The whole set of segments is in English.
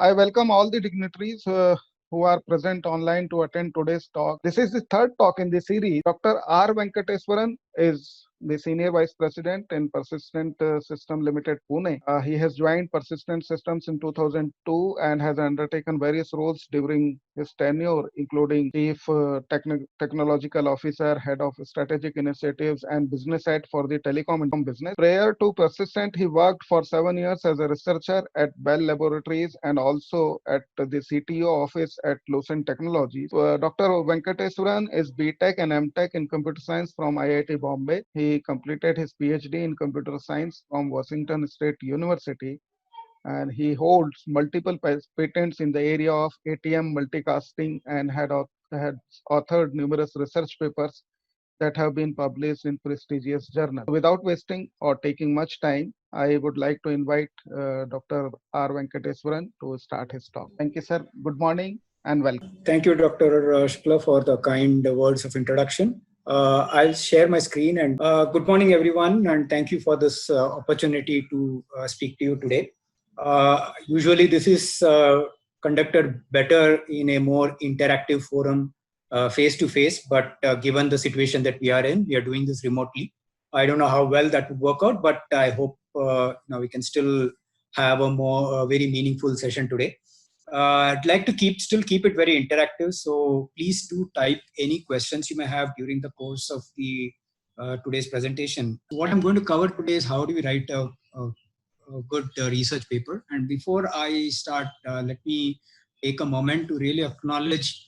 I welcome all the dignitaries who are present online to attend today's talk. This is the third talk in the series. Dr. R Venkateswaran is the Senior Vice President in Persistent System Limited, Pune. He has joined Persistent Systems in 2002 and has undertaken various roles during his tenure, including Chief Technological Officer, Head of Strategic Initiatives, and Business Head for the Telecom business. Prior to Persistent, he worked for 7 years as a researcher at Bell Laboratories and also at the CTO office at Lucent Technologies. Dr. Venkateswaran is B.Tech and M.Tech in Computer Science from IIT Bombay. He completed his PhD in Computer Science from Washington State University, and he holds multiple patents in the area of ATM Multicasting and had authored numerous research papers that have been published in prestigious journals. Without wasting or taking much time, I would like to invite Dr. R Venkateswaran to start his talk. Thank you, sir. Good morning and welcome. Thank you, Dr. Shukla, for the kind words of introduction. I'll share my screen and good morning, everyone, and thank you for this opportunity to speak to you today. Usually this is conducted better in a more interactive forum, face-to-face, but given the situation that we are in, we are doing this remotely. I don't know how well that would work out, but I hope we can still have a very meaningful session today. I'd like to still keep it very interactive, so please do type any questions you may have during the course of the today's presentation. What I'm going to cover today is how do we write a good research paper. And before I start, let me take a moment to really acknowledge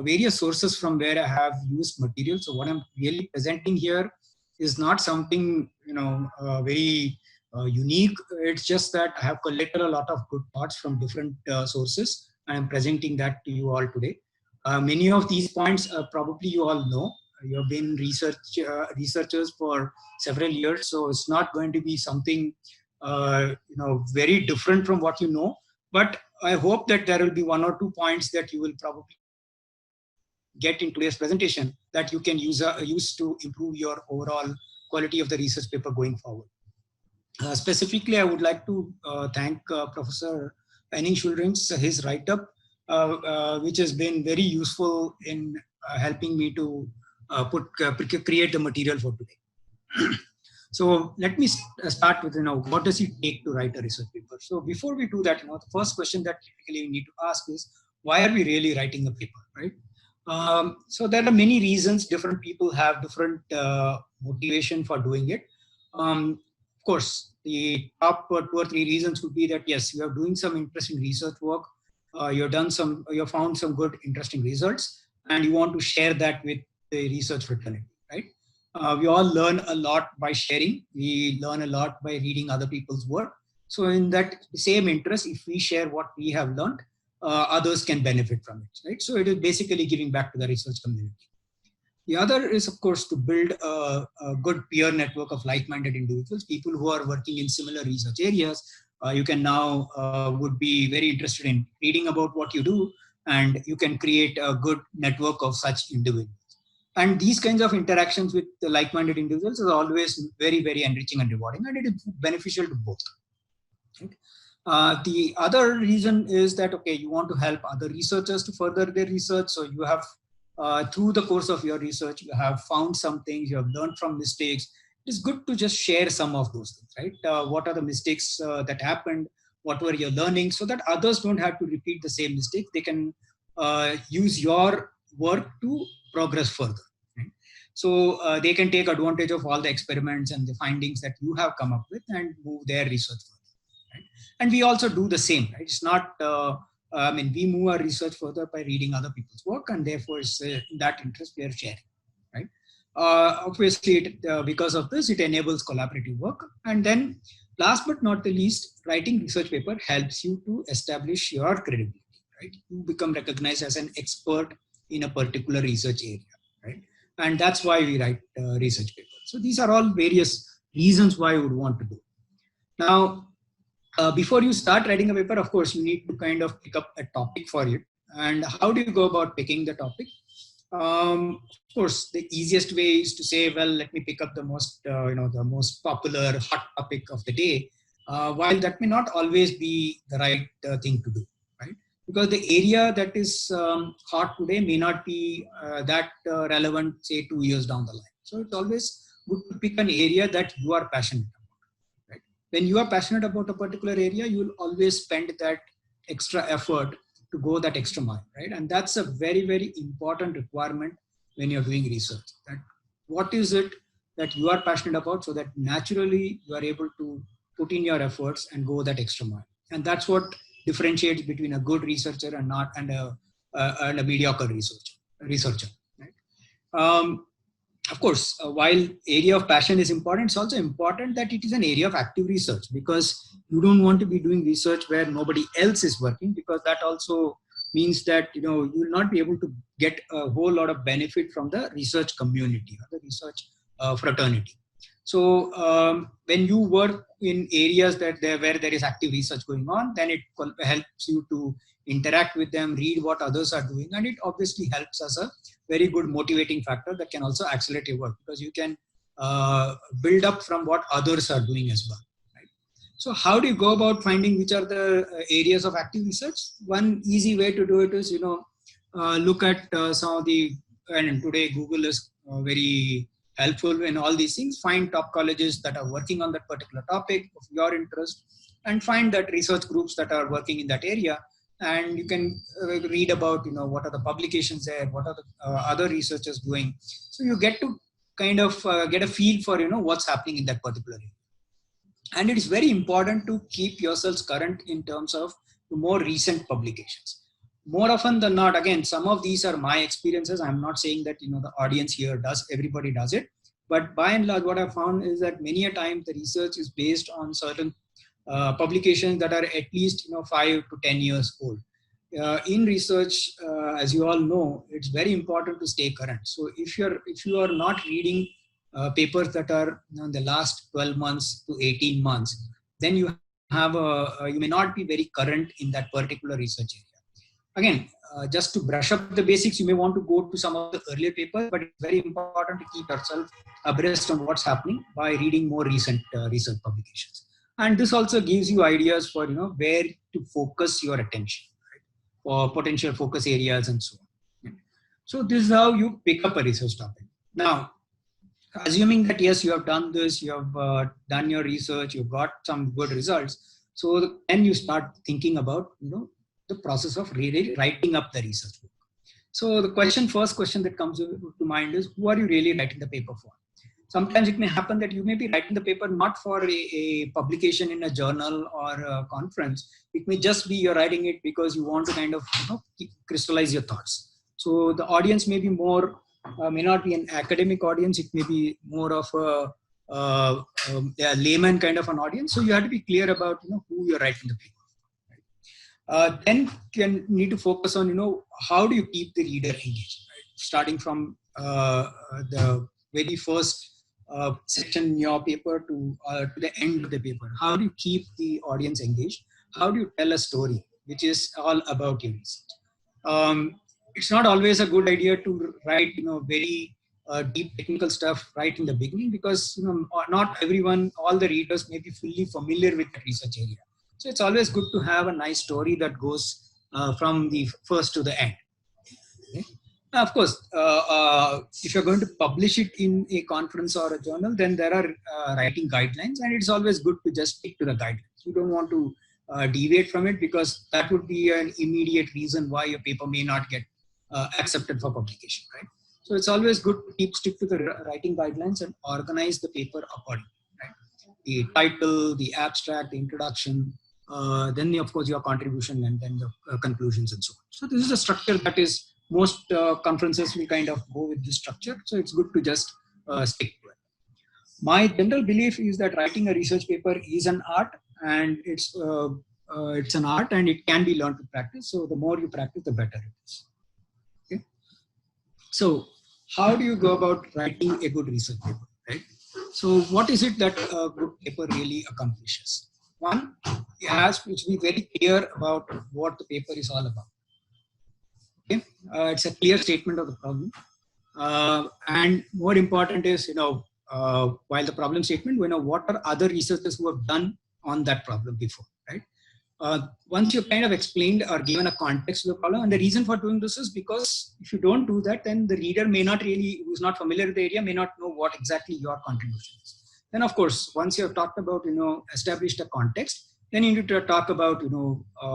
various sources from where I have used material. So what I'm really presenting here is not something very unique. It's just that I have collected a lot of good thoughts from different sources, and I'm presenting that to you all today. Many of these points probably you all know. You have been researchers for several years, so it's not going to be something very different from what you know. But I hope that there will be one or two points that you will probably get in today's presentation that you can use to improve your overall quality of the research paper going forward. Specifically, I would like to thank Professor Henning Schulrings, his write-up, which has been very useful in helping me to create the material for today. So let me start with, what does it take to write a research paper? So before we do that, the first question that typically we need to ask is, why are we really writing a paper, right? So there are many reasons. Different people have different motivation for doing it. Of course, the top 2 or 3 reasons would be that, yes, you are doing some interesting research work, you found some good, interesting results, and you want to share that with the research fraternity, right? We all learn a lot by sharing. We learn a lot by reading other people's work. So in that same interest, if we share what we have learned, others can benefit from it, right? So it is basically giving back to the research community. The other is, of course, to build a good peer network of like-minded individuals, people who are working in similar research areas. You can now would be very interested in reading about what you do, and you can create a good network of such individuals. And these kinds of interactions with the like-minded individuals is always very, very enriching and rewarding, and it is beneficial to both. Right? The other reason is that, okay, you want to help other researchers to further their research. So you have, through the course of your research, you have found some things, you have learned from mistakes. It's good to just share some of those things, right? What are the mistakes that happened? What were your learnings? So that others don't have to repeat the same mistakes. They can use your work to progress further. Right? So they can take advantage of all the experiments and the findings that you have come up with and move their research further. Right? And we also do the same. Right? It's not, we move our research further by reading other people's work, and therefore it's in that interest we are sharing. Right? Obviously, because of this, it enables collaborative work. And then last but not the least, writing research paper helps you to establish your credibility. Right? You become recognized as an expert in a particular research area, right? And that's why we write research papers. So these are all various reasons why you would want to do. Now, before you start writing a paper, of course, you need to kind of pick up a topic for it. And how do you go about picking the topic? Of course, the easiest way is to say, well, let me pick up the most, the most popular hot topic of the day, while that may not always be the right thing to do, right? Because the area that is hot today may not be that relevant, say 2 years down the line. So it's always good to pick an area that you are passionate about, right? When you are passionate about a particular area, you will always spend that extra effort to go that extra mile, right? And that's a very, very important requirement when you're doing research. That what is it that you are passionate about, so that naturally you are able to put in your efforts and go that extra mile. And that's what differentiates between a good researcher and a mediocre researcher, right? Of course, while area of passion is important, it's also important that it is an area of active research, because you don't want to be doing research where nobody else is working, because that also means that you will not be able to get a whole lot of benefit from the research community or the research fraternity. So when you work in areas where there is active research going on, then it helps you to interact with them, read what others are doing, and it obviously helps as a very good motivating factor that can also accelerate your work, because you can build up from what others are doing as well. Right? So how do you go about finding which are the areas of active research? One easy way to do it is, look at some of the, and today Google is very helpful in all these things. Find top colleges that are working on that particular topic of your interest, and find that research groups that are working in that area. And you can read about, what are the publications there, what are the other researchers doing. So you get to kind of get a feel for, what's happening in that particular area. And it is very important to keep yourselves current in terms of the more recent publications. More often than not, again, some of these are my experiences. I'm not saying that, the audience here does, everybody does it. But by and large, what I found is that many a time the research is based on certain publications that are at least 5 to 10 years old. In research, as you all know, it's very important to stay current. So if you are not reading papers that are in the last 12 months to 18 months, then you may not be very current in that particular research area. Again, just to brush up the basics, you may want to go to some of the earlier papers, but it's very important to keep yourself abreast on what's happening by reading more recent research publications. And this also gives you ideas for where to focus your attention, right? For potential focus areas and so on. So this is how you pick up a research topic. Now, assuming that yes, you have done this, you have done your research, you've got some good results. So then you start thinking about the process of really writing up the research book. So the first question that comes to mind is, who are you really writing the paper for? Sometimes it may happen that you may be writing the paper not for a publication in a journal or a conference. It may just be you're writing it because you want to kind of crystallize your thoughts. So the audience may be may not be an academic audience. It may be more of a layman kind of an audience. So you have to be clear about who you're writing the paper. Then you need to focus on how do you keep the reader engaged, right? Starting from the very first section in your paper to the end of the paper. How do you keep the audience engaged? How do you tell a story which is all about your research? It's not always a good idea to write very deep technical stuff right in the beginning, because not everyone, all the readers may be fully familiar with the research area. So it's always good to have a nice story that goes from the first to the end. Okay? Now, of course, if you're going to publish it in a conference or a journal, then there are writing guidelines, and it's always good to just stick to the guidelines. You don't want to deviate from it, because that would be an immediate reason why your paper may not get accepted for publication, right? So it's always good to stick to the writing guidelines and organize the paper accordingly, right? The title, the abstract, the introduction, then of course your contribution, and then the conclusions and so on. So this is a structure that is, most conferences will kind of go with this structure. So it's good to just stick to it. My general belief is that writing a research paper is an art, and it's an art, and it can be learned to practice. So the more you practice, the better it is. Okay. So how do you go about writing a good research paper, right? So what is it that a good paper really accomplishes? One, it has to be very clear about what the paper is all about. Okay? It's a clear statement of the problem. And more important is, while the problem statement, what are other researchers who have done on that problem before, right? Once you've kind of explained or given a context to the problem, and the reason for doing this is because if you don't do that, then the reader may not really, who's not familiar with the area, may not know what exactly your contribution is. Then of course, once you have talked about, established a context, then you need to talk about,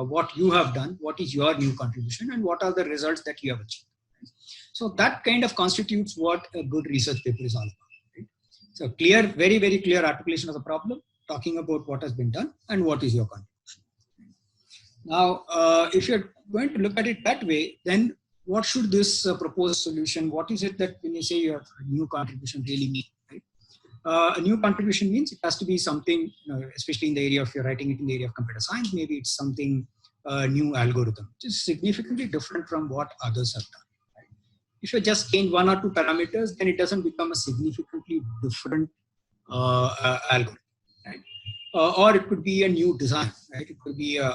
what you have done, what is your new contribution, and what are the results that you have achieved. Right? So that kind of constitutes what a good research paper is all about. Right? So clear, very, very clear articulation of the problem, talking about what has been done and what is your contribution. Now, if you're going to look at it that way, then what should this proposed solution, what is it that when you say your new contribution really mean? Right? A new contribution means it has to be something, especially in the area of, you're writing it in the area of computer science, maybe it's something new algorithm, which is significantly different from what others have done. Right? If you just change one or two parameters, then it doesn't become a significantly different algorithm. Right? Or it could be a new design, right? It could be a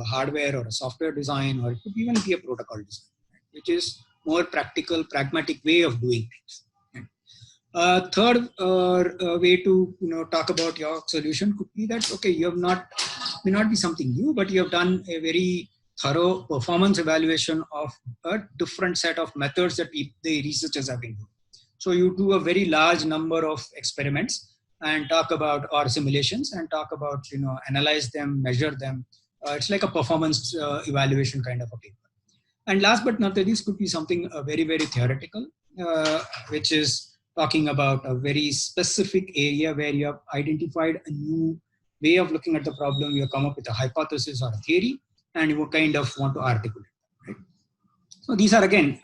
hardware or a software design, or it could even be a protocol design, right? Which is more practical, pragmatic way of doing things. Right? Third way to talk about your solution could be that, okay, you have may not be something new, but you have done a very thorough performance evaluation of a different set of methods that the researchers have been doing. So you do a very large number of experiments and talk about, or simulations, and talk about, analyze them, measure them. It's like a performance evaluation kind of a paper. And last but not the least could be something very, very theoretical, which is talking about a very specific area where you have identified a new way of looking at the problem. You have come up with a hypothesis or a theory, and you kind of want to articulate that, right? So these are, again,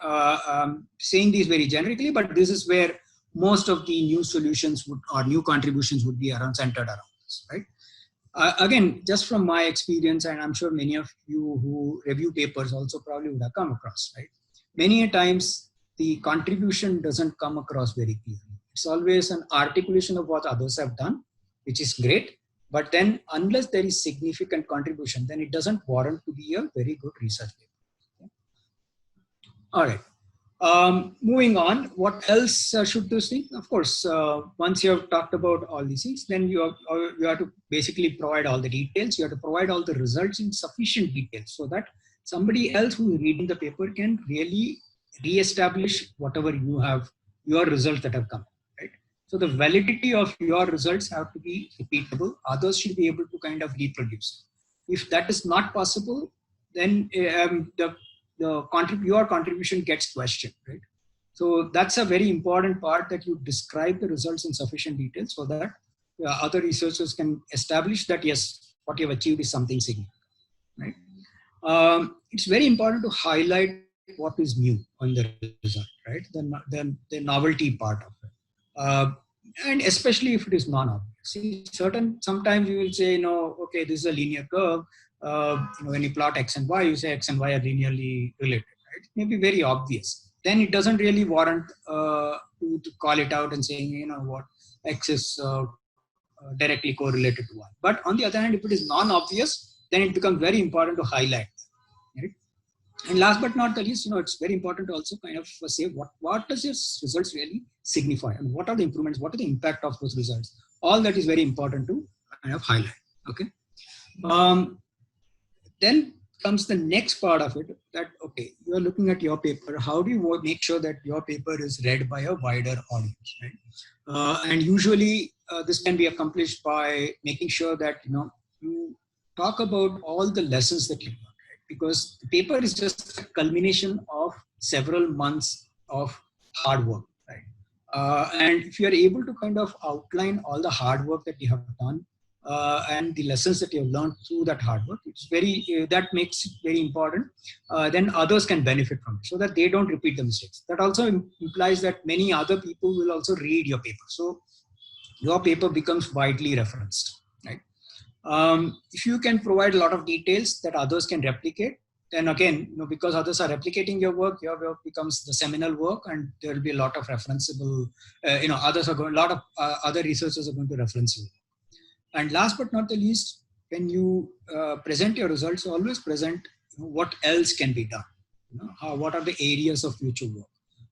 saying these very generically, but this is where most of the new solutions or new contributions would be centered around this, right? Again, just from my experience, and I'm sure many of you who review papers also probably would have come across, right? Many times the contribution doesn't come across very clearly. It's always an articulation of what others have done, which is great. But then unless there is significant contribution, then it doesn't warrant to be a very good research paper. Okay? All right. Moving on, what else should this thing? Of course, once you have talked about all these things, then you have to basically provide all the details. You have to provide all the results in sufficient detail so that somebody else who is reading the paper can really re-establish whatever you have, your results that have come, right? So the validity of your results have to be repeatable. Others should be able to kind of reproduce. If that is not possible, then your contribution gets questioned, right? So that's a very important part, that you describe the results in sufficient detail so that other researchers can establish that, yes, what you have achieved is something significant, right? It's very important to highlight what is new on the result, right? The novelty part of it. And especially if it is non-obvious. See, sometimes you will say, okay, this is a linear curve. When you plot X and Y, you say X and Y are linearly related, right? It may be very obvious. Then it doesn't really warrant to call it out and saying, what, X is directly correlated to Y. But on the other hand, if it is non-obvious, then it becomes very important to highlight that, right? And last but not the least, it's very important to also kind of say what does your results really signify, and what are the improvements, what are the impact of those results. All that is very important to kind of highlight. Okay. Then comes the next part of it, that, okay, you are looking at your paper. How do you make sure that your paper is read by a wider audience, right? And usually this can be accomplished by making sure that, you talk about all the lessons that you learned, right? Because the paper is just a culmination of several months of hard work, right? And if you are able to kind of outline all the hard work that you have done, and the lessons that you have learned through that hard work, that makes it very important. Then others can benefit from it, so that they don't repeat the mistakes. That also implies that many other people will also read your paper, so your paper becomes widely referenced, right? If you can provide a lot of details that others can replicate, then again, because others are replicating your work becomes the seminal work, and there will be a lot of referenceable. A lot of other researchers are going to reference you. And last but not the least, when you present your results, always present what else can be done. What are the areas of future work?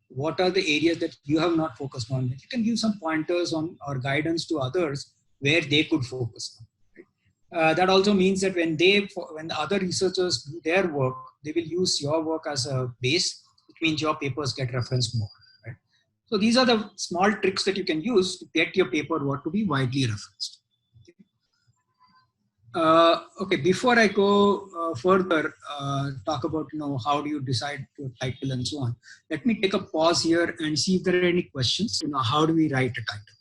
What are the areas that you have not focused on? You can give some pointers on or guidance to others where they could focus on. Right? That also means that when the other researchers do their work, they will use your work as a base, which means your papers get referenced more. Right? So these are the small tricks that you can use to get your paper work to be widely referenced. Okay, before I go further, talk about how do you decide your title and so on. Let me take a pause here and see if there are any questions. How do we write a title?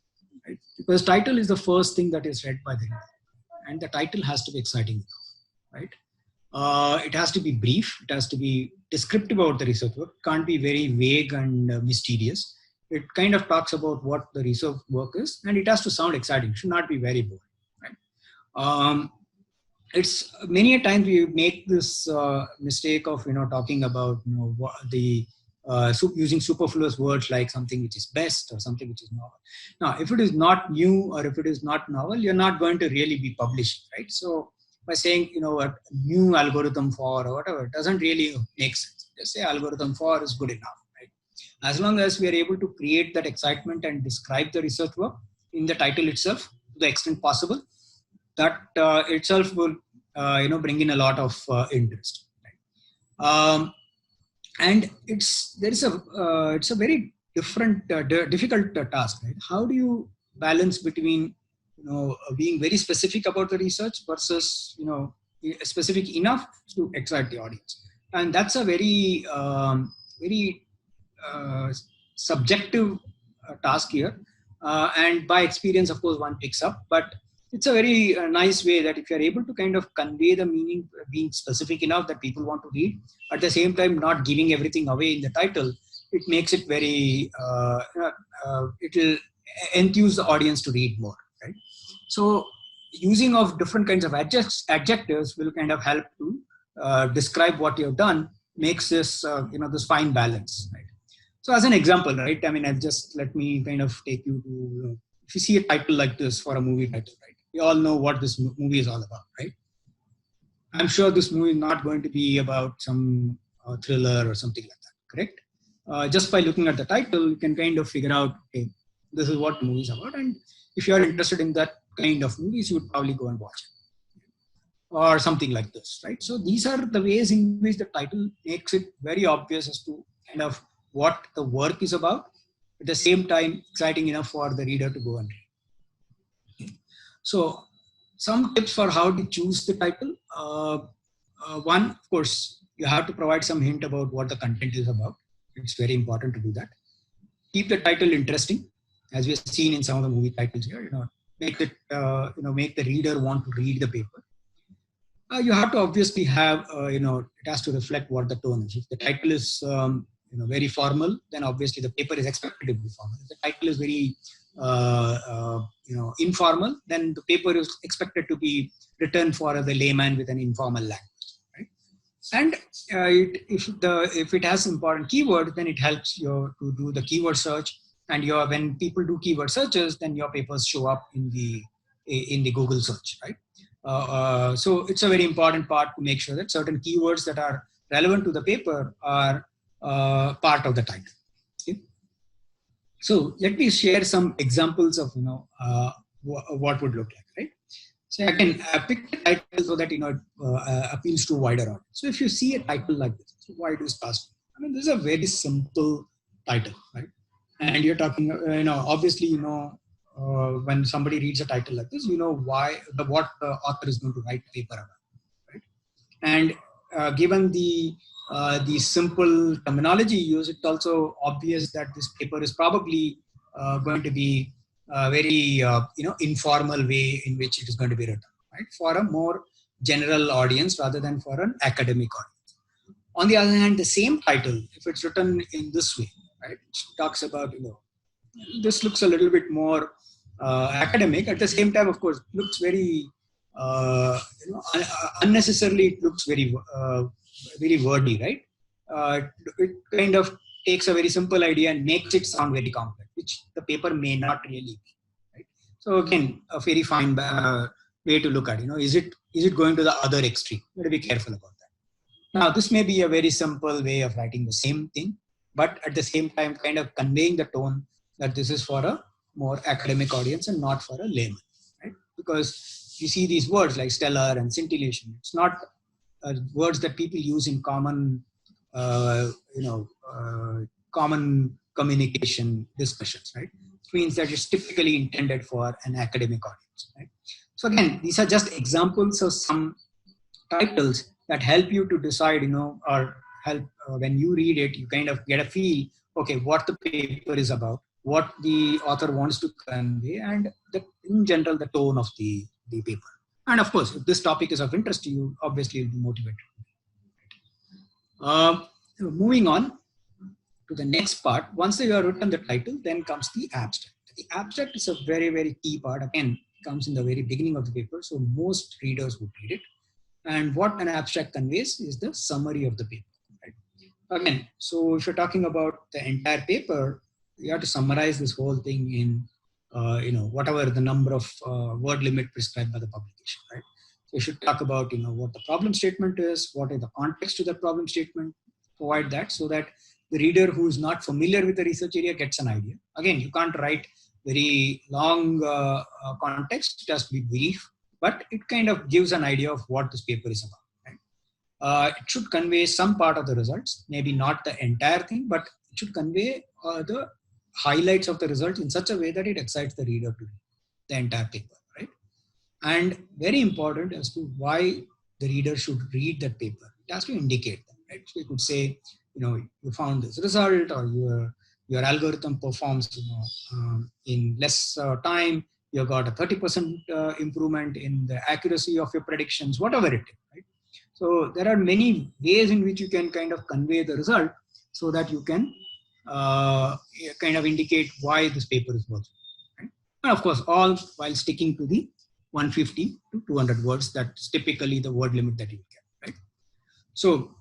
Right? Because title is the first thing that is read by the reader, and the title has to be exciting, right? It has to be brief. It has to be descriptive about the research work. It can't be very vague and mysterious. It kind of talks about what the research work is, and it has to sound exciting. It should not be very boring, right? It's many a times we make this mistake of talking about the using superfluous words like something which is best or something which is novel. Now, if it is not new or if it is not novel, you're not going to really be publishing, right? So by saying a new algorithm for or whatever, it doesn't really make sense. Just say algorithm for is good enough, right? As long as we are able to create that excitement and describe the research work in the title itself to the extent possible, that itself will bring in a lot of interest. Right? And it's a very different difficult task, right? How do you balance between being very specific about the research versus specific enough to excite the audience? And that's a very very subjective task here, and by experience, of course, one picks up. But it's a very nice way that if you're able to kind of convey the meaning, being specific enough that people want to read, at the same time not giving everything away in the title, it makes it very it will enthuse the audience to read more, right? So using of different kinds of adjectives will kind of help to describe what you've done, makes this this fine balance, right? So as an example, right, I mean, let me kind of take you to, if you see a title like this for a movie title, right, we all know what this movie is all about, right? I'm sure this movie is not going to be about some thriller or something like that, correct? Just by looking at the title, you can kind of figure out, okay, this is what the movie is about. And if you're interested in that kind of movies, you would probably go and watch it. Or something like this, right? So these are the ways in which the title makes it very obvious as to kind of what the work is about, at the same time exciting enough for the reader to go and read. So some tips for how to choose the title. One, of course, you have to provide some hint about what the content is about. It's very important to do that. Keep the title interesting, as we've seen in some of the movie titles here. Make it make the reader want to read the paper. You have to obviously have it has to reflect what the tone is. If the title is very formal, then obviously the paper is expected to be formal. If the title is very informal, then the paper is expected to be written for the layman with an informal language, right? And if it has important keywords, then it helps you to do the keyword search. And when people do keyword searches, then your papers show up in the Google search, right? So it's a very important part to make sure that certain keywords that are relevant to the paper are part of the title. Okay? So let me share some examples of what would look like, right? So I can pick a title so that appeals to a wider audience. So if you see a title like this, why do past? I mean, this is a very simple title, right? And you're talking, obviously, when somebody reads a title like this, what the author is going to write the paper about, right? And given the simple terminology used, it's also obvious that this paper is probably going to be a very informal way in which it is going to be written, right? For a more general audience rather than for an academic audience. On the other hand, the same title, if it's written in this way, right, it talks about this looks a little bit more academic. At the same time, of course, looks very unnecessarily. It looks very very wordy, right? It kind of takes a very simple idea and makes it sound very complex, which the paper may not really be. Right? So again, a very fine way to look at. Is it going to the other extreme? You got to be careful about that. Now, this may be a very simple way of writing the same thing, but at the same time, kind of conveying the tone that this is for a more academic audience and not for a layman, right? Because you see these words like stellar and scintillation. It's not words that people use in common, common communication discussions, right? It means that it's typically intended for an academic audience, right? So again, these are just examples of some titles that help you to decide, or help when you read it, you kind of get a feel, okay, what the paper is about, what the author wants to convey, and in general, the tone of the paper. And of course, if this topic is of interest to you, obviously you'll be motivated. Moving on to the next part, once you have written the title, then comes the abstract. The abstract is a very, very key part. Again, comes in the very beginning of the paper, so most readers would read it. And what an abstract conveys is the summary of the paper. Right? Again, so if you're talking about the entire paper, you have to summarize this whole thing in, whatever the number of word limit prescribed by the publication. Right? So you should talk about, what the problem statement is, what is the context to the problem statement, provide that so that the reader who is not familiar with the research area gets an idea. Again, you can't write very long context, it has to be brief, but it kind of gives an idea of what this paper is about. Right? It should convey some part of the results, maybe not the entire thing, but it should convey the highlights of the results in such a way that it excites the reader to read the entire paper. Right? And very important as to why the reader should read that paper. It has to indicate that. Right? So you could say, you found this result, or your algorithm performs in less time, you got a 30% improvement in the accuracy of your predictions, whatever it is. Right? So there are many ways in which you can kind of convey the result so that you can kind of indicate why this paper is worth it. Right? And of course, all while sticking to the 150 to 200 words. That's typically the word limit that you get. Right? So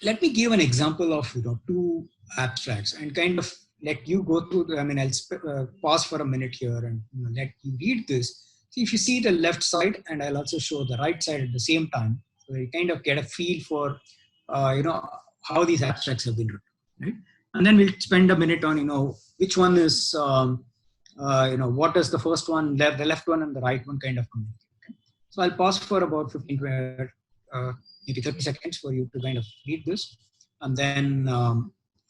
let me give an example of two abstracts and kind of let you go through. I'll pause for a minute here and let you read this. See, if you see the left side, and I'll also show the right side at the same time, so you kind of get a feel for how these abstracts have been written. Right? And then we'll spend a minute on which one is what does the first one, the left one, and the right one kind of communicate. Okay? So I'll pause for about 15 maybe 30 seconds for you to kind of read this, and then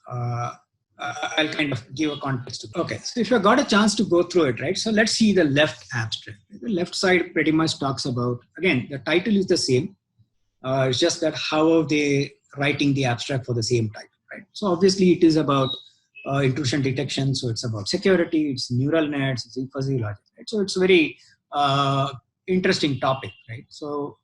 I'll kind of give a context. Okay, so if you got a chance to go through it, right? So let's see the left abstract. The left side pretty much talks about, again, the title is the same. It's just that how are they writing the abstract for the same title, right? So obviously it is about intrusion detection. So it's about security, it's neural nets, it's fuzzy logic, right? So it's a very interesting topic, right? So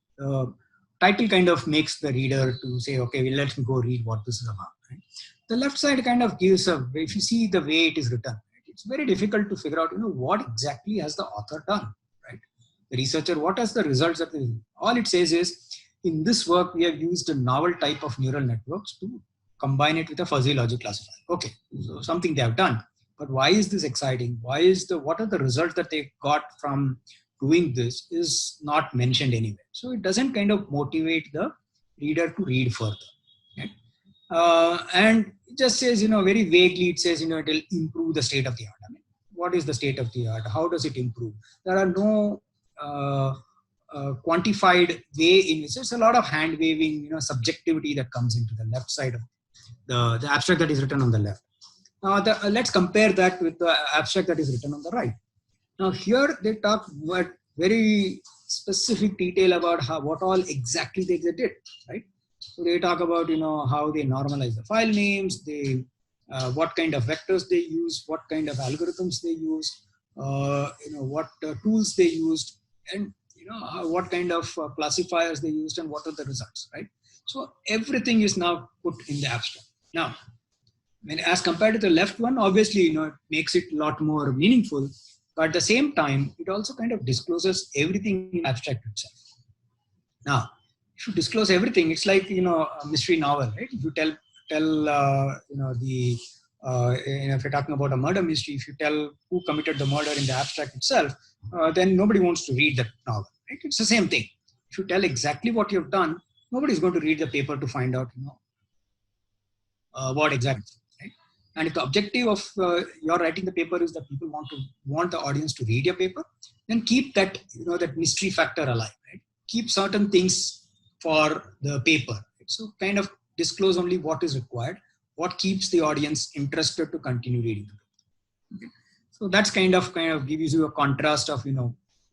title kind of makes the reader to say, okay, well, let me go read what this is about. Right? The left side kind of gives if you see the way it is written, right? It's very difficult to figure out, what exactly has the author done, right? The researcher, what are the results that all it says is, in this work, we have used a novel type of neural networks to combine it with a fuzzy logic classifier. Okay, so something they have done, but why is this exciting? What are the results that they got from doing this is not mentioned anywhere. So it doesn't kind of motivate the reader to read further. Right? And it just says, very vaguely, it says, it will improve the state of the art. I mean, what is the state of the art? How does it improve? There are no quantified way in which there's a lot of hand waving, subjectivity that comes into the left side of the abstract that is written on the left. Now, let's compare that with the abstract that is written on the right. Now here they talk about very specific detail about what all exactly they did, right? So they talk about how they normalize the file names, they what kind of vectors they use, what kind of algorithms they use, what tools they used, and what kind of classifiers they used, and what are the results, right? So everything is now put in the abstract. Now, as compared to the left one, obviously it makes it a lot more meaningful. But at the same time, it also kind of discloses everything in abstract itself. Now, if you disclose everything, it's like a mystery novel, right? If you tell if you're talking about a murder mystery, if you tell who committed the murder in the abstract itself, then nobody wants to read that novel. Right? It's the same thing. If you tell exactly what you've done, nobody's going to read the paper to find out what exactly. Right? And if the objective of your writing the paper is that people want the audience to read your paper, then keep that, that mystery factor alive, right? Keep certain things for the paper. Right? So kind of disclose only what is required, what keeps the audience interested to continue reading the paper. Okay? So that's kind of gives you a contrast of,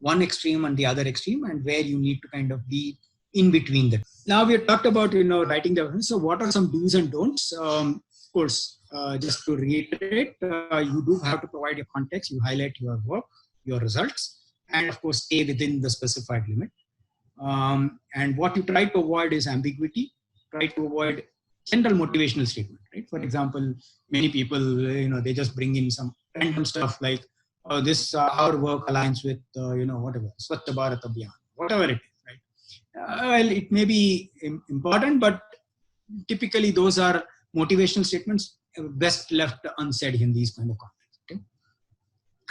one extreme and the other extreme, and where you need to kind of be in between them. Now we have talked about, writing the, so what are some do's and don'ts? Of course, just to reiterate, you do have to provide your context, you highlight your work, your results, and of course stay within the specified limit. And what you try to avoid is ambiguity. Try to avoid general motivational statement, right? For example, many people, they just bring in some random stuff like, this our work aligns with, whatever, Swachh Bharat Abhiyan, whatever it is, right? Well, it may be important, but typically those are motivational statements best left unsaid in these kind of contexts. Okay?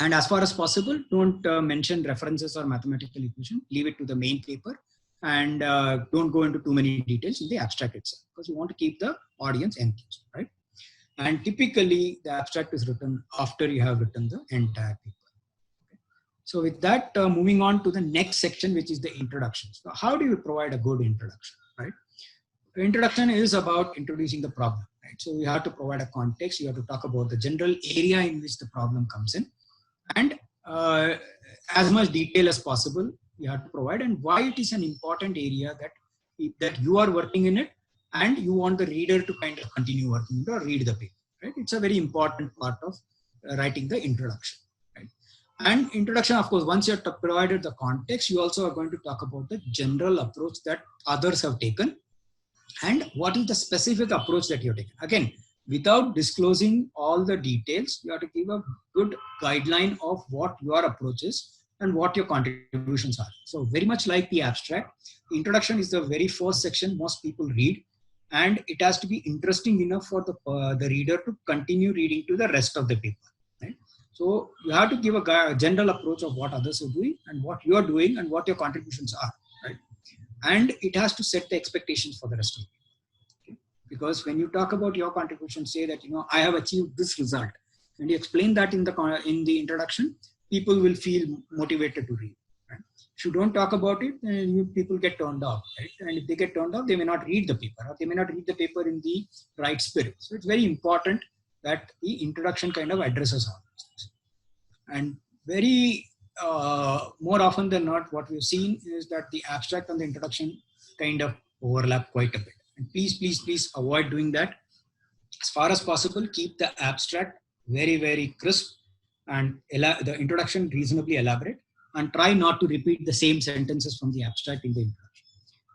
And as far as possible, don't mention references or mathematical equation. Leave it to the main paper, and don't go into too many details in the abstract itself, because you want to keep the audience engaged, right? And typically, the abstract is written after you have written the entire paper. Okay? So with that, moving on to the next section, which is the introduction. So how do you provide a good introduction, right? The introduction is about introducing the problem, right? So you have to provide a context. You have to talk about the general area in which the problem comes in, and as much detail as possible you have to provide, and why it is an important area that you are working in it, and you want the reader to kind of continue working or read the paper, right? It's a very important part of writing the introduction, right? And introduction, of course, once you have provided the context, you also are going to talk about the general approach that others have taken, and what is the specific approach that you're taking. Again, without disclosing all the details, you have to give a good guideline of what your approach is and what your contributions are. So very much like the abstract, the introduction is the very first section most people read, and it has to be interesting enough for the reader to continue reading to the rest of the paper, right? So you have to give a general approach of what others are doing and what you are doing and what your contributions are, right? And it has to set the expectations for the rest of the paper. Okay? Because when you talk about your contribution, say that, I have achieved this result, and you explain that in the introduction, people will feel motivated to read. Right? If you don't talk about it, then people get turned off, right? And if they get turned off, they may not read the paper, or they may not read the paper in the right spirit. So it's very important that the introduction kind of addresses all these things. And very more often than not, what we've seen is that the abstract and the introduction kind of overlap quite a bit. And please avoid doing that. As far as possible, keep the abstract very, very crisp, and the introduction reasonably elaborate, and try not to repeat the same sentences from the abstract in the introduction.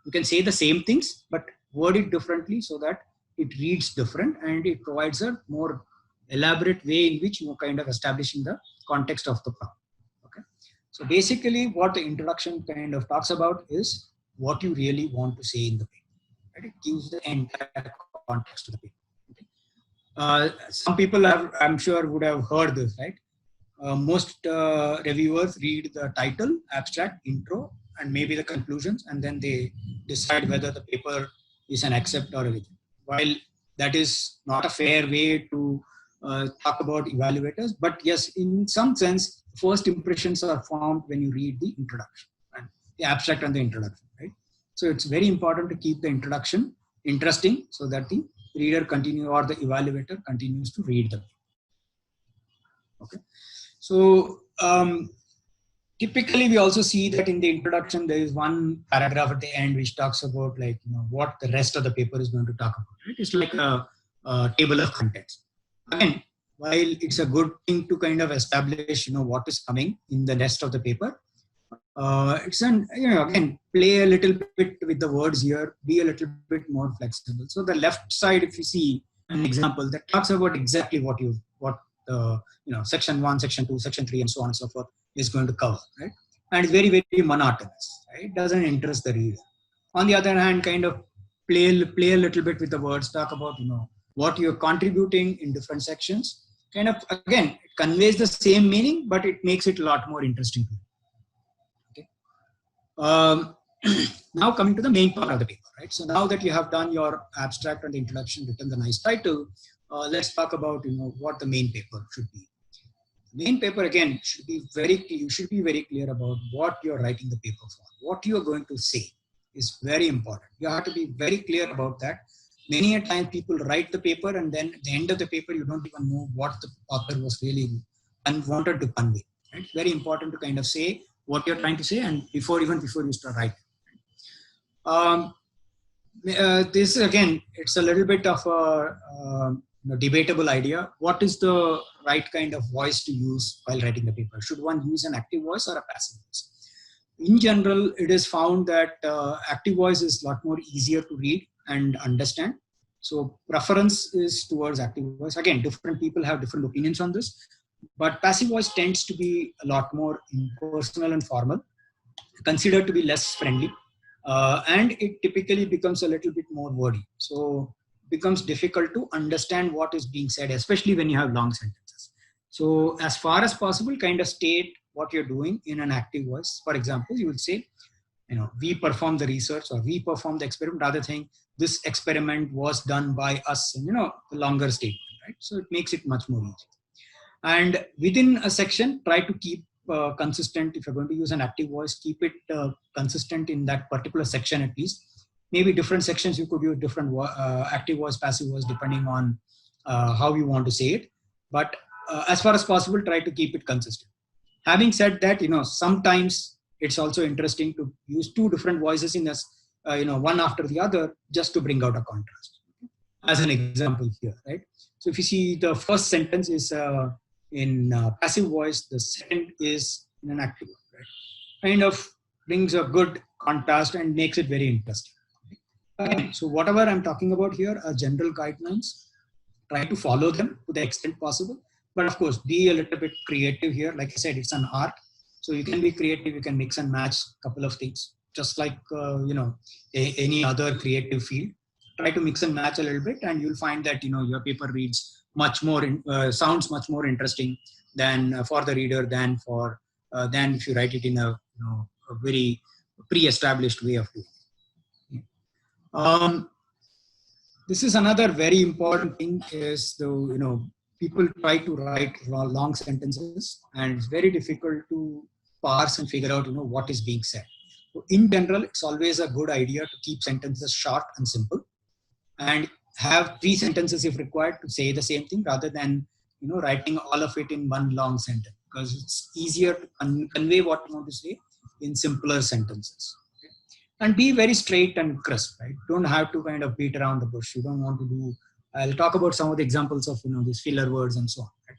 You can say the same things, but word it differently so that it reads different, and it provides a more elaborate way in which you are kind of establishing the context of the problem. Okay. So basically what the introduction kind of talks about is what you really want to say in the paper. Right? It gives the entire context to the paper. Okay. Some people I'm sure would have heard this, right? Most reviewers read the title, abstract, intro, and maybe the conclusions, and then they decide whether the paper is an accept or a reject. While that is not a fair way to talk about evaluators, but yes, in some sense, first impressions are formed when you read the introduction, right? The abstract and the introduction, right? So it's very important to keep the introduction interesting so that the reader or the evaluator continues to read the paper. Okay. So typically we also see that in the introduction there is one paragraph at the end which talks about what the rest of the paper is going to talk about. Right? It's like a table of contents. Again, while it's a good thing to kind of establish what is coming in the rest of the paper, it's again, play a little bit with the words here, be a little bit more flexible. So the left side, if you see an example that talks about exactly what section 1, section 2, section 3, and so on and so forth is going to cover, right? And it's very, very monotonous, right? It doesn't interest the reader. On the other hand, kind of play a little bit with the words, talk about what you're contributing in different sections. Kind of, again, it conveys the same meaning, but it makes it a lot more interesting to you. Okay. Now coming to the main part of the paper, right? So now that you have done your abstract and the introduction, written the nice title, let's talk about what the main paper should be. The main paper again should be you should be very clear about what you're writing the paper for. What you are going to say is very important. You have to be very clear about that. Many a time people write the paper and then at the end of the paper you don't even know what the author was really wanted to convey. Right? It's very important to kind of say what you're trying to say and before you start writing. This again, it's a little bit of a debatable idea. What is the right kind of voice to use while writing the paper? Should one use an active voice or a passive voice? In general, it is found that active voice is a lot more easier to read and understand. So preference is towards active voice. Again, different people have different opinions on this, but passive voice tends to be a lot more impersonal and formal, considered to be less friendly. And it typically becomes a little bit more wordy. So it becomes difficult to understand what is being said, especially when you have long sentences. So as far as possible, kind of state what you're doing in an active voice. For example, you would say, we performed the research or we performed the experiment, rather than this experiment was done by us, the longer statement, right? So it makes it much more easy. And within a section, try to keep consistent. If you're going to use an active voice, keep it consistent in that particular section at least. Maybe different sections you could use different active voice, passive voice, depending on how you want to say it. But as far as possible, try to keep it consistent. Having said that, sometimes it's also interesting to use two different voices in this, one after the other, just to bring out a contrast. As an example here, right? So if you see the first sentence is in passive voice, the second is in an active voice, right? Kind of brings a good contrast and makes it very interesting. Again, so whatever I'm talking about here are general guidelines. Try to follow them to the extent possible. But of course, be a little bit creative here. Like I said, it's an art. So you can be creative. You can mix and match a couple of things, just like, any other creative field. Try to mix and match a little bit and you'll find that, your paper reads much more, sounds much more interesting than for the reader than if you write it in a very pre-established way of doing it. This is another very important thing is people try to write long sentences and it's very difficult to parse and figure out, what is being said. So in general, it's always a good idea to keep sentences short and simple and have 3 sentences if required to say the same thing rather than, writing all of it in one long sentence, because it's easier to convey what you want to say in simpler sentences. And be very straight and crisp, right? Don't have to kind of beat around the bush. You don't want to do, I'll talk about some of the examples of, these filler words and so on. Right?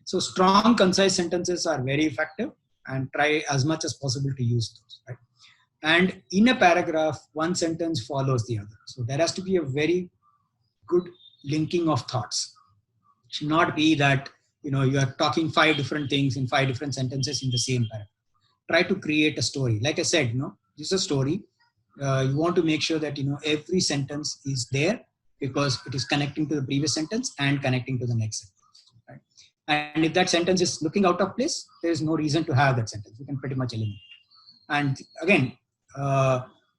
So strong, concise sentences are very effective and try as much as possible to use those, right? And in a paragraph, one sentence follows the other. So there has to be a very good linking of thoughts. It should not be that, you are talking 5 different things in 5 different sentences in the same paragraph. Try to create a story. Like I said, this is a story. You want to make sure that, every sentence is there because it is connecting to the previous sentence and connecting to the next sentence. Right? And if that sentence is looking out of place, there is no reason to have that sentence. You can pretty much eliminate it. And again,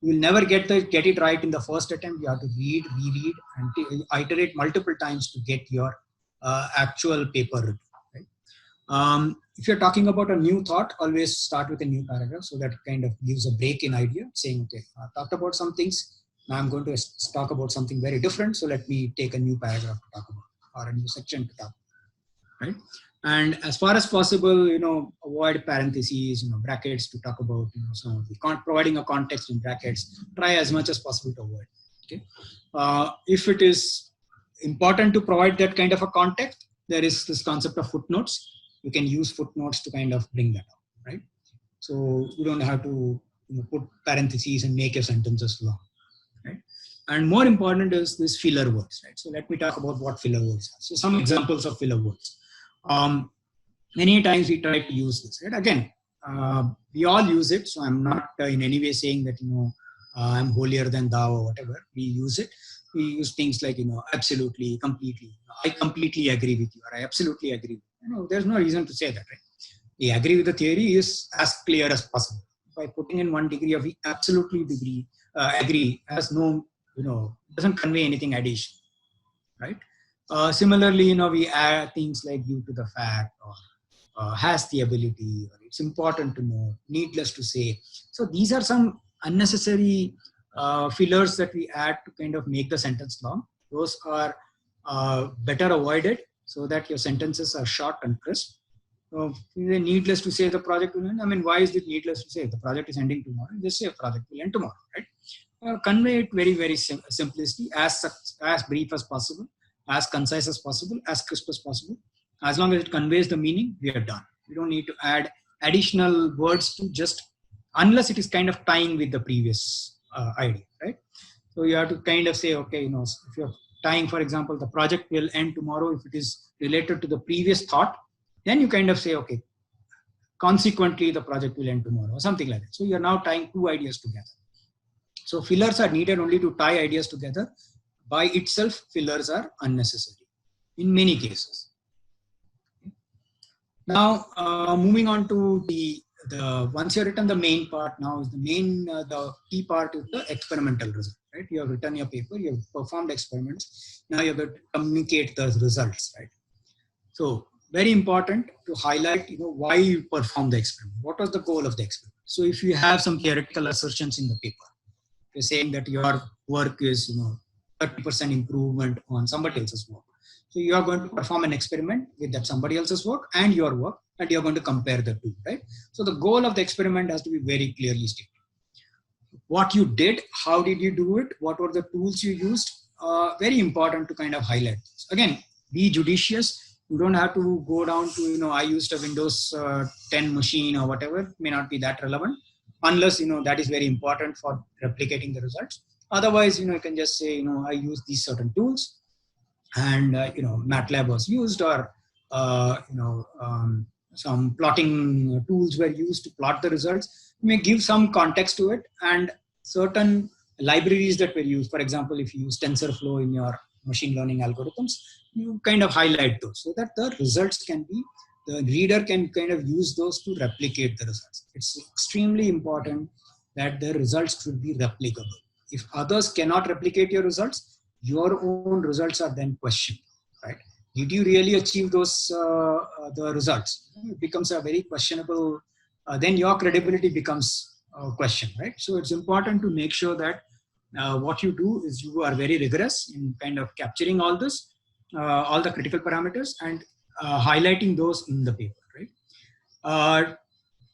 you will never get it right in the first attempt. You have to read, reread, and iterate multiple times to get your actual paper written. Right? If you're talking about a new thought, always start with a new paragraph so that it kind of gives a break in idea, saying, okay, I talked about some things. Now I'm going to talk about something very different. So let me take a new paragraph to talk about or a new section to talk about. Right? And as far as possible, avoid parentheses, brackets to talk about, some of the providing a context in brackets. Try as much as possible to avoid. Okay. If it is important to provide that kind of a context, there is this concept of footnotes. You can use footnotes to kind of bring that up, right? So you don't have to put parentheses and make your sentences long, right? And more important is this filler words, right? So let me talk about what filler words are. So some examples of filler words. Many times we try to use this, right? Again, we all use it. So I'm not in any way saying that, I'm holier than thou or whatever. We use it. We use things like, absolutely, completely. I completely agree with you, or I absolutely agree with you. There's no reason to say that, right? The agree with the theory is as clear as possible. By putting in 1 degree of absolutely agree has no, doesn't convey anything additional, right? Similarly, we add things like due to the fact, or has the ability, or it's important to know, needless to say. So these are some unnecessary fillers that we add to kind of make the sentence long. Those are better avoided so that your sentences are short and crisp. So needless to say, the project will end. I mean, why is it needless to say? The project is ending tomorrow. Just say project will end tomorrow, right? Convey it very, very simplicity, as brief as possible, as concise as possible, as crisp as possible. As long as it conveys the meaning, we are done. We don't need to add additional words to just, unless it is kind of tying with the previous idea, right? So you have to kind of say, okay, if you're tying, for example, the project will end tomorrow, if it is related to the previous thought, then you kind of say, okay, consequently, the project will end tomorrow, or something like that. So you're now tying two ideas together. So fillers are needed only to tie ideas together. By itself, fillers are unnecessary in many cases. Now, moving on to the once you've written the main part, now is the key part is the experimental result, right? You have written your paper, you have performed experiments. Now you're going to communicate the results, right? So very important to highlight, why you perform the experiment. What was the goal of the experiment? So if you have some theoretical assertions in the paper, you're saying that your work is, 30% improvement on somebody else's work. So you are going to perform an experiment with that somebody else's work and your work, and you're going to compare the two, right? So the goal of the experiment has to be very clearly stated. What you did, how did you do it, what were the tools you used, very important to kind of highlight this. Again, be judicious. You don't have to go down to, I used a Windows 10 machine or whatever. It may not be that relevant unless, that is very important for replicating the results. Otherwise, you can just say, I use these certain tools and, MATLAB was used, or, some plotting tools were used to plot the results. You may give some context to it, and certain libraries that were used. For example, if you use TensorFlow in your machine learning algorithms, you kind of highlight those so that the results the reader can kind of use those to replicate the results. It's extremely important that the results should be replicable. If others cannot replicate your results, your own results are then questioned, right? Did you really achieve those the results? It becomes a very questionable, then your credibility becomes a question, right? So it's important to make sure that what you do is you are very rigorous in kind of capturing all this, all the critical parameters, and highlighting those in the paper, right?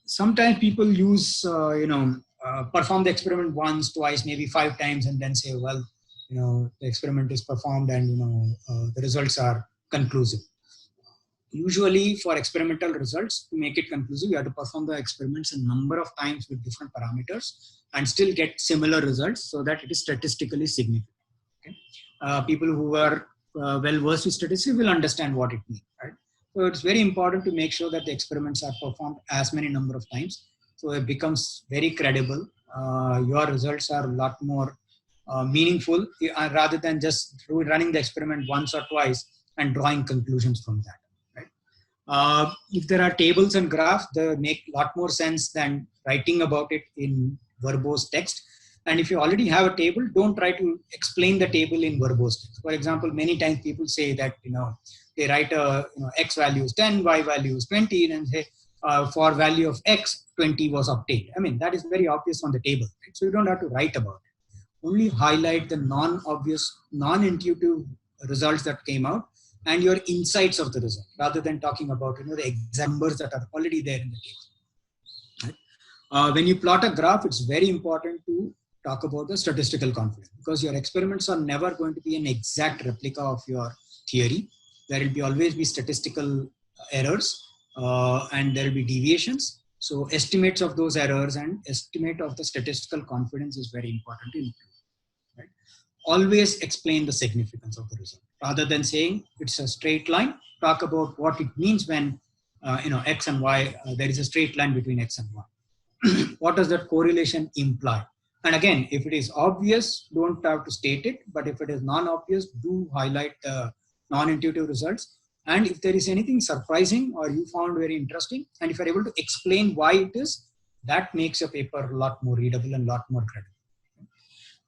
Sometimes people use, perform the experiment once, twice, maybe 5 times, and then say, well, the experiment is performed and, the results are conclusive. Usually for experimental results, to make it conclusive, you have to perform the experiments a number of times with different parameters and still get similar results so that it is statistically significant. Okay? People who are well versed with statistics will understand what it means, right? So it's very important to make sure that the experiments are performed as many number of times, so it becomes very credible. Your results are a lot more meaningful rather than just running the experiment once or twice and drawing conclusions from that. If there are tables and graphs, they make a lot more sense than writing about it in verbose text. And if you already have a table, don't try to explain the table in verbose text. For example, many times people say that, they write X values 10, Y values 20, and say for value of X, 20 was obtained. I mean, that is very obvious on the table, right? So you don't have to write about it. Only highlight the non-obvious, non-intuitive results that came out and your insights of the result, rather than talking about the exact numbers that are already there in the table. Right? When you plot a graph, it's very important to talk about the statistical confidence, because your experiments are never going to be an exact replica of your theory. There will always be statistical errors and there will be deviations. So estimates of those errors and estimate of the statistical confidence is very important to include. Right? Always explain the significance of the result. Rather than saying it's a straight line, talk about what it means when X and Y, there is a straight line between X and Y. What does that correlation imply? And again, if it is obvious, don't have to state it. But if it is non-obvious, do highlight the non-intuitive results. And if there is anything surprising or you found very interesting, and if you're able to explain why it is, that makes your paper a lot more readable and a lot more credible.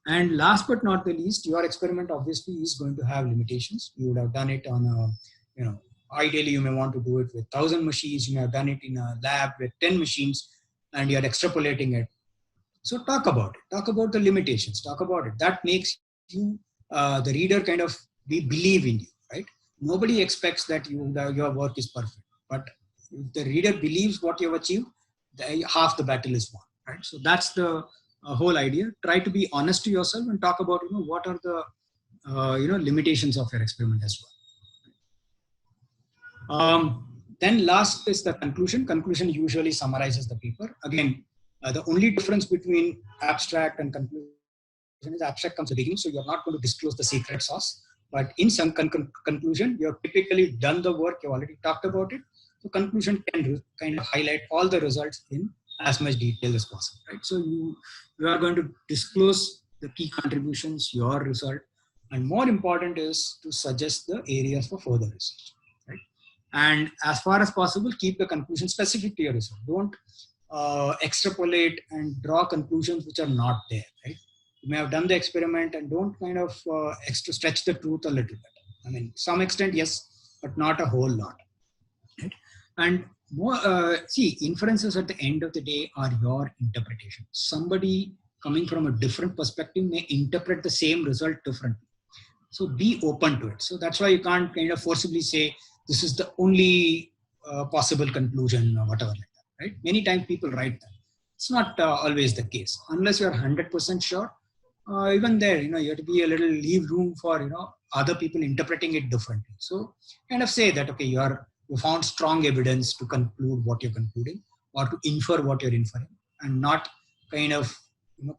And last but not the least, your experiment obviously is going to have limitations. You would have done it on a, ideally you may want to do it with 1,000 machines. You may have done it in a lab with 10 machines and you're extrapolating it. So talk about it. Talk about the limitations. Talk about it. That makes you, the reader kind of believe in you, right? Nobody expects that your work is perfect. But if the reader believes what you've achieved, half the battle is won, right? So that's the whole idea. Try to be honest to yourself and talk about, what are the, limitations of your experiment as well. Then last is the conclusion. Conclusion usually summarizes the paper. Again, the only difference between abstract and conclusion is abstract comes at the beginning, so you're not going to disclose the secret sauce. But in some conclusion, you have typically done the work, you already talked about it. So conclusion can kind of highlight all the results in as much detail as possible, right? So you are going to disclose the key contributions, your result, and more important is to suggest the areas for further research, right? And as far as possible, keep the conclusion specific to your result. Don't extrapolate and draw conclusions which are not there, right? You may have done the experiment and don't kind of extra stretch the truth a little bit. I mean, some extent, yes, but not a whole lot, right? And more, inferences at the end of the day are your interpretation. Somebody coming from a different perspective may interpret the same result differently. So be open to it. So that's why you can't kind of forcibly say, this is the only possible conclusion or whatever like that, right? Many times people write that. It's not always the case. Unless you're 100% sure, even there, you have to be a little leave room for, other people interpreting it differently. So kind of say that, okay, you found strong evidence to conclude what you're concluding or to infer what you're inferring, and not kind of,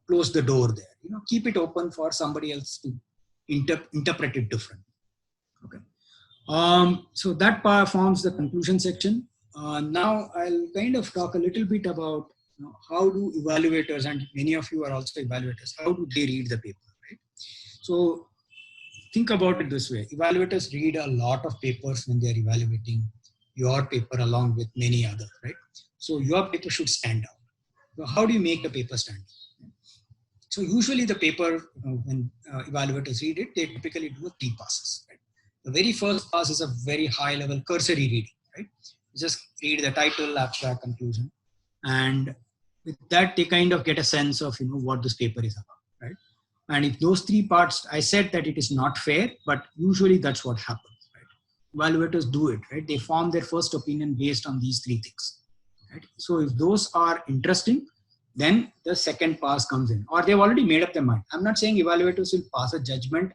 close the door there. Keep it open for somebody else to interpret it differently. Okay. So that part forms the conclusion section. Now I'll kind of talk a little bit about how do evaluators, and many of you are also evaluators, how do they read the paper, right? So think about it this way. Evaluators read a lot of papers when they're evaluating your paper along with many others, right? So your paper should stand out. So how do you make the paper stand out? So usually the paper, when evaluators read it, they typically do 3 passes, right? The very first pass is a very high level cursory reading, right? You just read the title, abstract, conclusion. And with that, they kind of get a sense of, what this paper is about, right? And if those 3 parts, I said that it is not fair, but usually that's what happens, right? Evaluators do it, right? They form their first opinion based on these 3 things, right? So if those are interesting, then the second pass comes in, or they've already made up their mind. I'm not saying evaluators will pass a judgment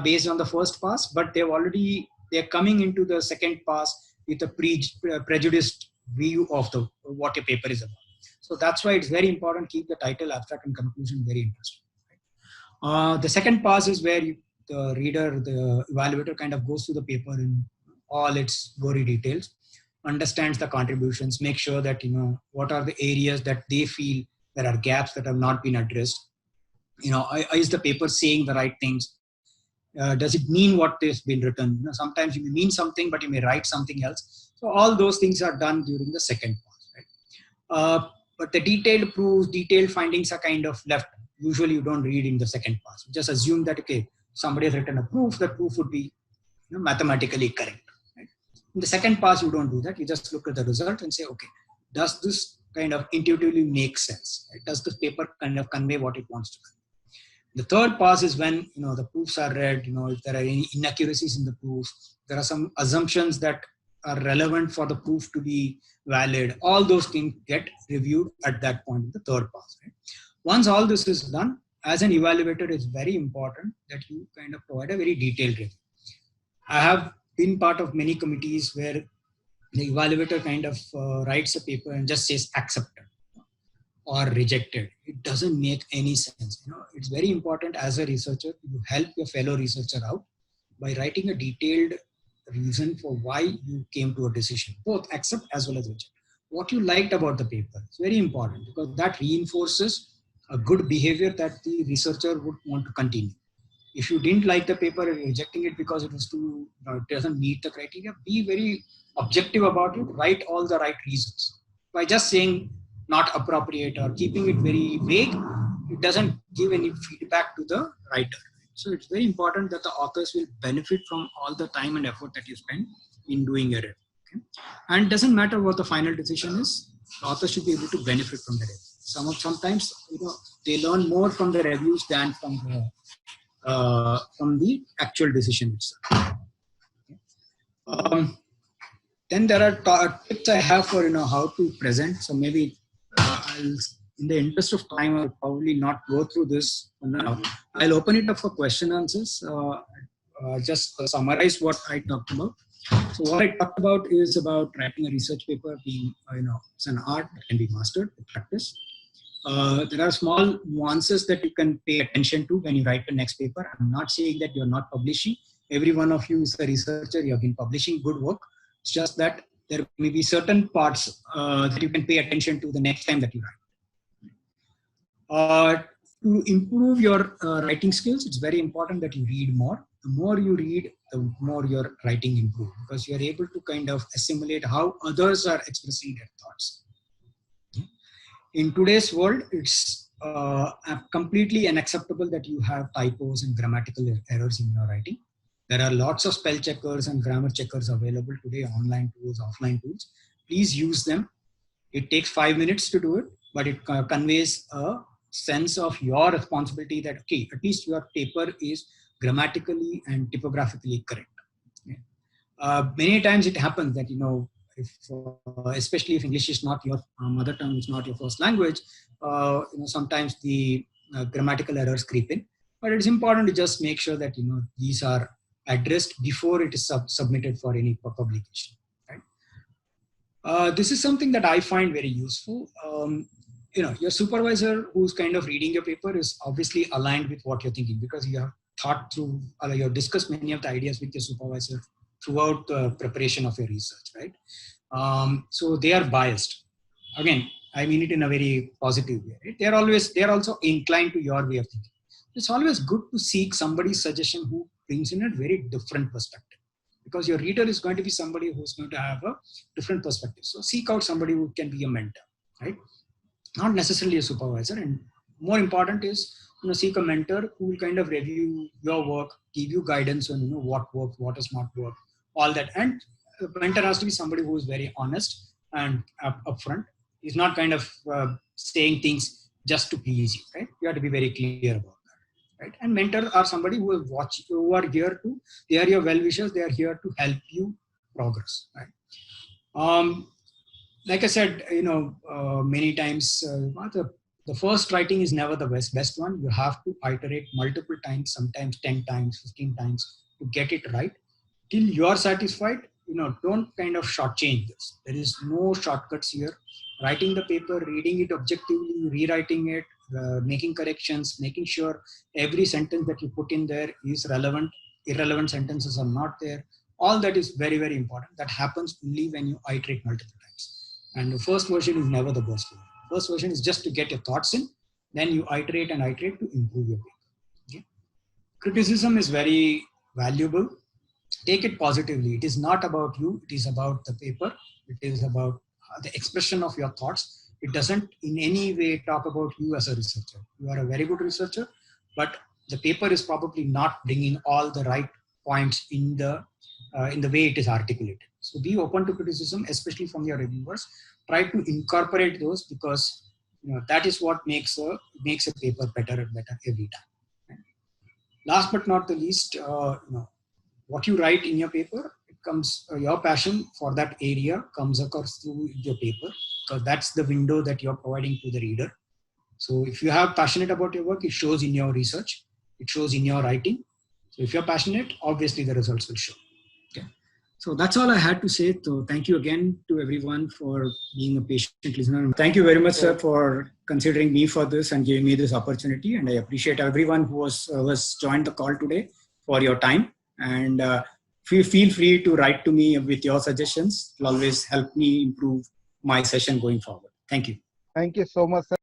based on the first pass, but they're coming into the second pass with a prejudiced view of what a paper is about. So that's why it's very important, keep the title, abstract, and conclusion very interesting. The second pass is where the reader, the evaluator kind of goes through the paper in all its gory details, understands the contributions, make sure that, what are the areas that they feel there are gaps that have not been addressed. Is the paper saying the right things? Does it mean what has been written? Sometimes you may mean something, but you may write something else. So all those things are done during the second pass, right? But the detailed proofs, detailed findings are kind of left. Usually you don't read in the second pass. You just assume that, okay, somebody has written a proof, that proof would be mathematically correct. Right? In the second pass, you don't do that. You just look at the result and say, okay, does this kind of intuitively make sense? Right? Does this paper kind of convey what it wants to convey? The third pass is when the proofs are read. If there are any inaccuracies in the proof, there are some assumptions that are relevant for the proof to be valid. All those things get reviewed at that point in the third pass. Right? Once all this is done, as an evaluator, it's very important that you kind of provide a very detailed review. I have been part of many committees where the evaluator kind of writes a paper and just says accepted or rejected. It doesn't make any sense. It's very important as a researcher, you help your fellow researcher out by writing a detailed reason for why you came to a decision, both accept as well as reject. What you liked about the paper. It's very important because that reinforces a good behavior that the researcher would want to continue. If you didn't like the paper and rejecting it because it was too, it doesn't meet the criteria, be very objective about it, write all the right reasons. By just saying not appropriate or keeping it very vague, it doesn't give any feedback to the writer. So it's very important that the authors will benefit from all the time and effort that you spend in doing your review. Okay? And it doesn't matter what the final decision is, the author should be able to benefit from the review. Sometimes they learn more from the reviews than from the actual decision itself. Then there are tips I have for how to present. So maybe in the interest of time, I'll probably not go through this now. I'll open it up for question answers. Just summarize what I talked about. So what I talked about is about writing a research paper being, it's an art that can be mastered with practice. There are small nuances that you can pay attention to when you write the next paper. I'm not saying that you're not publishing. Every one of you is a researcher. You have been publishing good work. It's just that there may be certain parts that you can pay attention to the next time that you write. To improve your writing skills, it's very important that you read more. The more you read, the more your writing improves, because you're able to kind of assimilate how others are expressing their thoughts. In today's world, it's completely unacceptable that you have typos and grammatical errors in your writing. There are lots of spell checkers and grammar checkers available today, online tools, offline tools. Please use them. It takes 5 minutes to do it, but it conveys a sense of your responsibility that, okay, at least your paper is grammatically and typographically correct. Many times it happens that, especially if English is not your mother tongue, is not your first language, sometimes the grammatical errors creep in. But it's important to just make sure that, these are addressed before it is submitted for any publication. Right? This is something that I find very useful. Your supervisor who's kind of reading your paper is obviously aligned with what you're thinking, because you have thought through, you have discussed many of the ideas with your supervisor throughout the preparation of your research, right? So they are biased. Again, I mean it in a very positive way. Right? They are also inclined to your way of thinking. It's always good to seek somebody's suggestion who brings in a very different perspective, because your reader is going to be somebody who's going to have a different perspective. So seek out somebody who can be a mentor, right? Not necessarily a supervisor. And more important is, seek a mentor who will kind of review your work, give you guidance on, what worked, what has not worked, all that. And the mentor has to be somebody who is very honest and upfront. He's not kind of saying things just to please you, right? You have to be very clear about that, right? And mentors are somebody who will watch, who are here to, they are your well-wishers. They are here to help you progress, right? Like I said, many times, the first writing is never the best one. You have to iterate multiple times, sometimes 10 times, 15 times to get it right. Till you are satisfied, don't kind of shortchange this. There is no shortcuts here. Writing the paper, reading it objectively, rewriting it, making corrections, making sure every sentence that you put in there is relevant. Irrelevant sentences are not there. All that is very, very important. That happens only when you iterate multiple times. And the first version is never the best version. First version is just to get your thoughts in. Then you iterate and iterate to improve your paper. Okay? Criticism is very valuable. Take it positively. It is not about you. It is about the paper. It is about the expression of your thoughts. It doesn't in any way talk about you as a researcher. You are a very good researcher, but the paper is probably not bringing all the right points in the way it is articulated. So be open to criticism, especially from your reviewers. Try to incorporate those, because that is what makes a paper better and better every time. Last but not the least, what you write in your paper, it comes your passion for that area comes across through your paper, because that's the window that you're providing to the reader. So if you have passionate about your work, it shows in your research, it shows in your writing. So if you're passionate, obviously the results will show. Okay. So that's all I had to say. So thank you again to everyone for being a patient listener. Thank you very much, sir, for considering me for this and giving me this opportunity. And I appreciate everyone who was joined the call today for your time. And feel free to write to me with your suggestions. It will always help me improve my session going forward. Thank you. Thank you so much, sir.